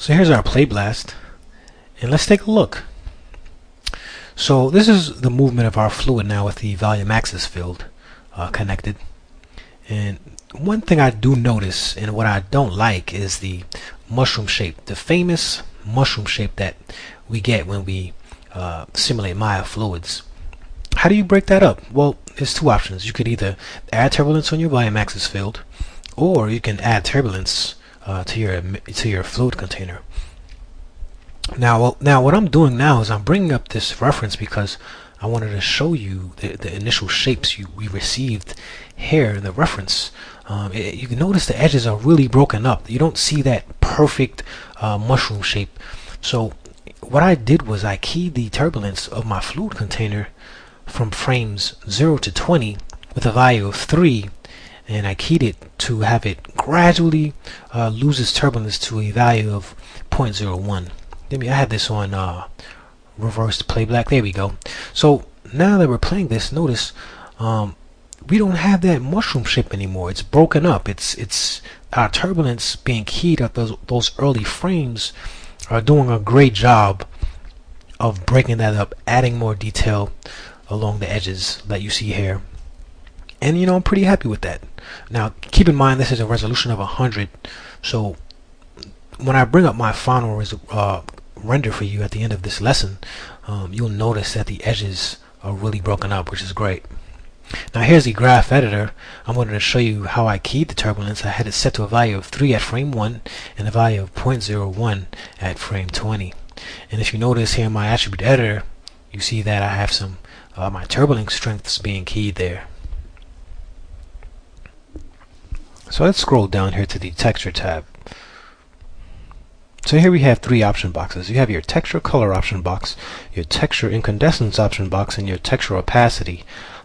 So here's our play blast, and let's take a look. So this is the movement of our fluid now with the volume axis field connected. And one thing I do notice and what I don't like is the mushroom shape, the famous mushroom shape that we get when we simulate Maya fluids. How do you break that up? Well, there's two options. You could either add turbulence on your volume axis field, or you can add turbulence to your fluid container. Now what I'm doing now is I'm bringing up this reference because I wanted to show you the initial shapes we received here in the reference. You can notice the edges are really broken up. You don't see that perfect mushroom shape. So what I did was I keyed the turbulence of my fluid container from frames 0 to 20 with a value of 3, and I keyed it to have it gradually lose its turbulence to a value of 0.01. I have this on reverse playback. There we go. So now that we're playing this, notice we don't have that mushroom shape anymore. It's broken up. It's our turbulence being keyed at those early frames are doing a great job of breaking that up, adding more detail along the edges that you see here. And I'm pretty happy with that. Now keep in mind this is a resolution of 100, so when I bring up my final render for you at the end of this lesson, you'll notice that the edges are really broken up, which is great. Now here's the graph editor. I'm going to show you how I keyed the turbulence. I had it set to a value of 3 at frame 1 and a value of 0.01 at frame 20. And if you notice here in my attribute editor, you see that I have some my turbulence strengths being keyed there. So let's scroll down here to the texture tab. So here we have 3 option boxes. You have your texture color option box, your texture incandescence option box, and your texture opacity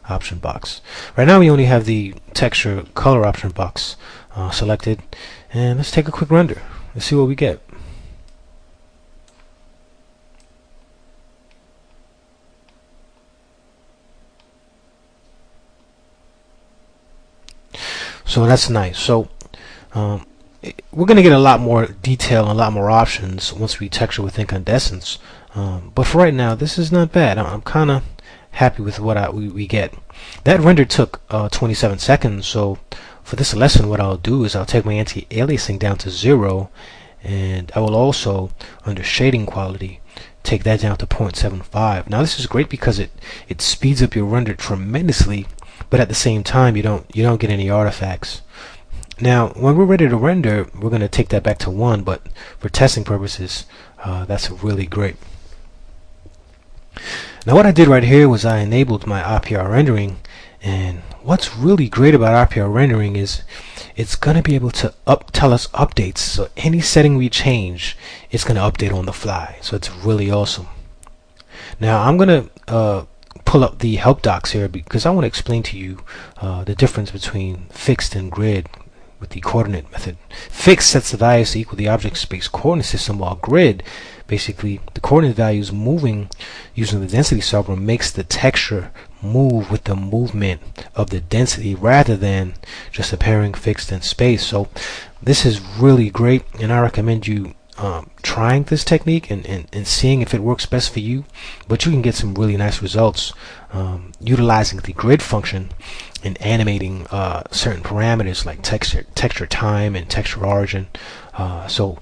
option box. Right now we only have the texture color option box selected, and let's take a quick render. Let's see what we get. So that's nice. So we're going to get a lot more detail and a lot more options once we texture with incandescence. But for right now, this is not bad. I'm kind of happy with what we get. That render took 27 seconds. So for this lesson, what I'll do is I'll take my anti-aliasing down to 0, and I will also, under shading quality, take that down to 0.75. Now this is great because it speeds up your render tremendously, but at the same time you don't get any artifacts. Now when we're ready to render, we're going to take that back to 1, but for testing purposes that's really great. Now what I did right here was I enabled my RPR rendering, and what's really great about RPR rendering is it's going to be able to tell us updates. So any setting we change, it's going to update on the fly. So it's really awesome. Now I'm going to pull up the help docs here because I want to explain to you the difference between fixed and grid with the coordinate method. Fixed sets the values to equal the object space coordinate system, while grid, basically the coordinate values moving using the density solver, makes the texture move with the movement of the density rather than just appearing fixed in space. So this is really great, and I recommend you trying this technique and seeing if it works best for you. But you can get some really nice results utilizing the grid function and animating certain parameters like texture time and texture origin. So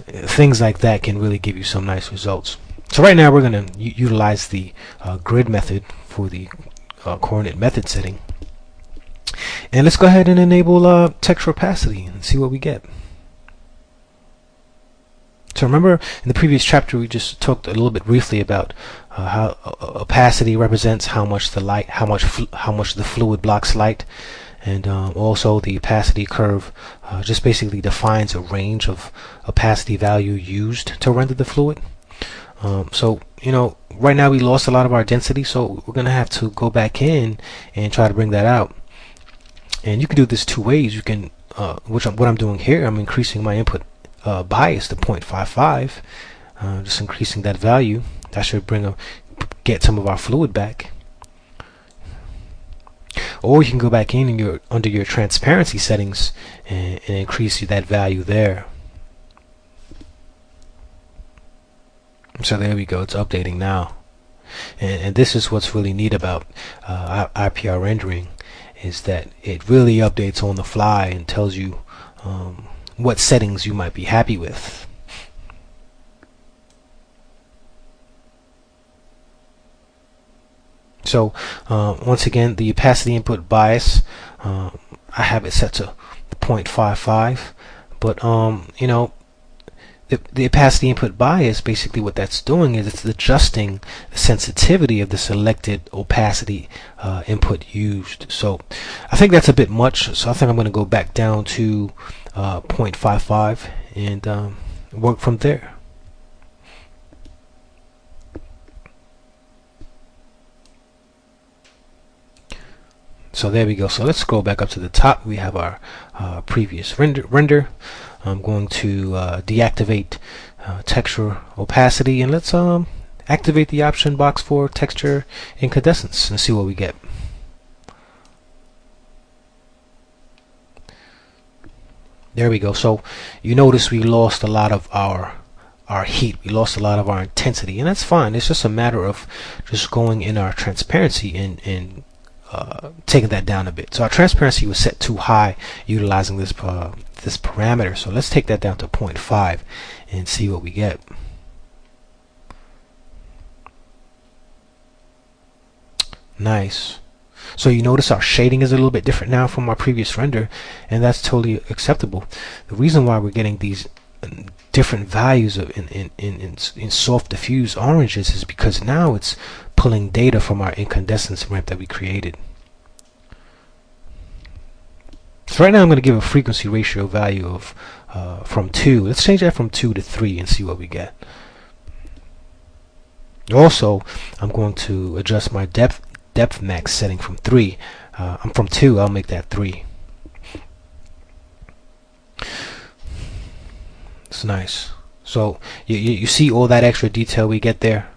things like that can really give you some nice results. So right now we're going to utilize the grid method for the coordinate method setting, and let's go ahead and enable texture opacity and see what we get. So remember in the previous chapter we just talked a little bit briefly about how opacity represents how much the fluid blocks light, and also the opacity curve just basically defines a range of opacity value used to render the fluid. So right now we lost a lot of our density, so we're gonna have to go back in and try to bring that out. And you can do this 2 ways. You can what I'm doing here, I'm increasing my input bias to 0.55, just increasing that value. That should get some of our fluid back. Or you can go back in and under your transparency settings and increase that value there. So there we go, it's updating now. And this is what's really neat about IPR rendering, is that it really updates on the fly and tells you what settings you might be happy with. So once again, the opacity input bias, I have it set to 0.55, but you know, the opacity input bias, basically what that's doing is it's adjusting the sensitivity of the selected opacity input used. So I think that's a bit much, so I think I'm going to go back down to 0.55 and work from there. So there we go. So let's scroll back up to the top. We have our previous render. I'm going to deactivate texture opacity, and let's activate the option box for texture incandescence and see what we get. There we go. So you notice we lost a lot of our heat, we lost a lot of our intensity, and that's fine. It's just a matter of just going in our transparency and taking that down a bit. So our transparency was set too high utilizing this this parameter, so let's take that down to 0.5 and see what we get. Nice. So you notice our shading is a little bit different now from our previous render, and that's totally acceptable. The reason why we're getting these different values of in soft diffuse oranges is because now it's pulling data from our incandescence ramp that we created. So right now I'm going to give a frequency ratio value of from 2. Let's change that from 2 to 3 and see what we get. Also, I'm going to adjust my depth max setting from 3. I'm from 2. I'll make that 3. It's nice. So you see all that extra detail we get there.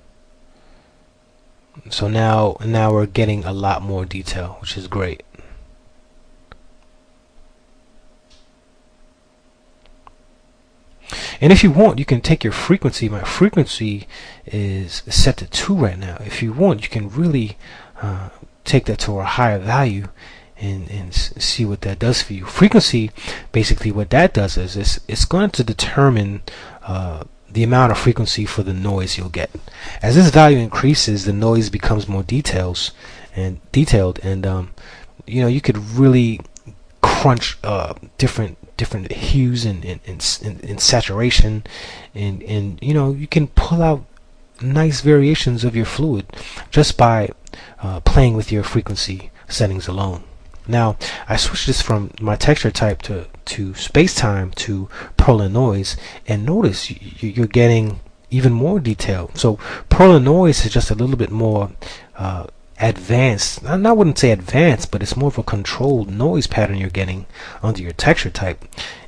So now we're getting a lot more detail, which is great. And if you want, you can take your frequency. My frequency is set to 2 right now. If you want, you can really take that to a higher value and see what that does for you. Frequency, basically what that does is it's going to determine the amount of frequency for the noise you'll get. As this value increases, the noise becomes more detailed, and you know, you could really crunch different hues and saturation, and you know, you can pull out nice variations of your fluid just by playing with your frequency settings alone. Now I switched this from my texture type to space-time to Perlin noise, and notice you're getting even more detail. So Perlin noise is just a little bit more advanced. I wouldn't say advanced, but it's more of a controlled noise pattern you're getting under your texture type.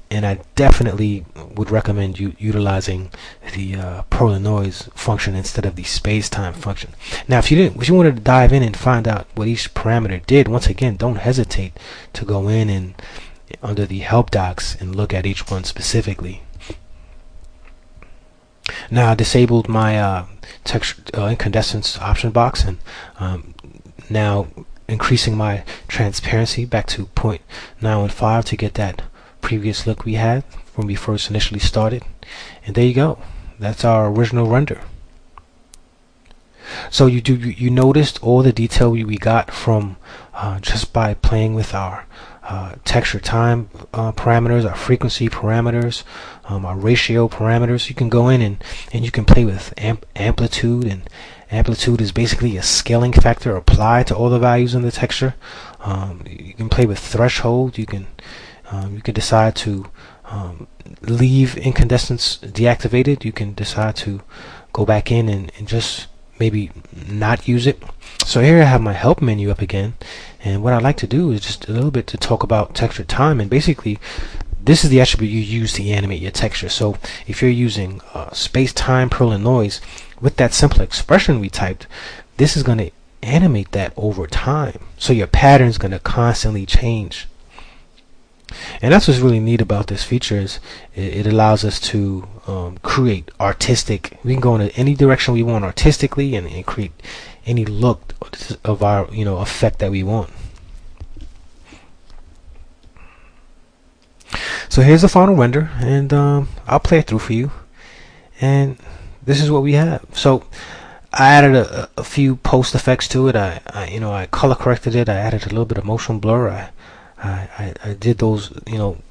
And I definitely would recommend you utilizing the Perlin noise function instead of the space-time function. Now, if you wanted to dive in and find out what each parameter did, once again, don't hesitate to go in and under the help docs and look at each one specifically. Now I disabled my texture incandescence option box, and now increasing my transparency back to 0.915 to get that previous look we had when we first initially started. And there you go, that's our original render. So you noticed all the detail we got from just by playing with our texture time parameters, our frequency parameters, our ratio parameters. You can go in and you can play with amplitude, and amplitude is basically a scaling factor applied to all the values in the texture. You can play with threshold. You can decide to leave incandescence deactivated. You can decide to go back in and just maybe not use it. So here I have my help menu up again, and what I like to do is just a little bit to talk about texture time. And basically this is the attribute you use to animate your texture. So if you're using space-time Perlin noise, with that simple expression we typed, this is going to animate that over time, so your pattern is going to constantly change. And that's what's really neat about this feature is it allows us to create artistic. We can go in any direction we want artistically and create any look of our effect that we want. So here's the final render, and I'll play it through for you. And this is what we have. So I added a few post effects to it. I color corrected it. I added a little bit of motion blur. I did those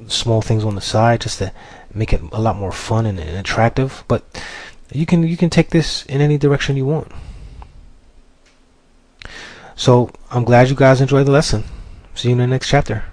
small things on the side just to make it a lot more fun and attractive. But you can take this in any direction you want. So I'm glad you guys enjoyed the lesson. See you in the next chapter.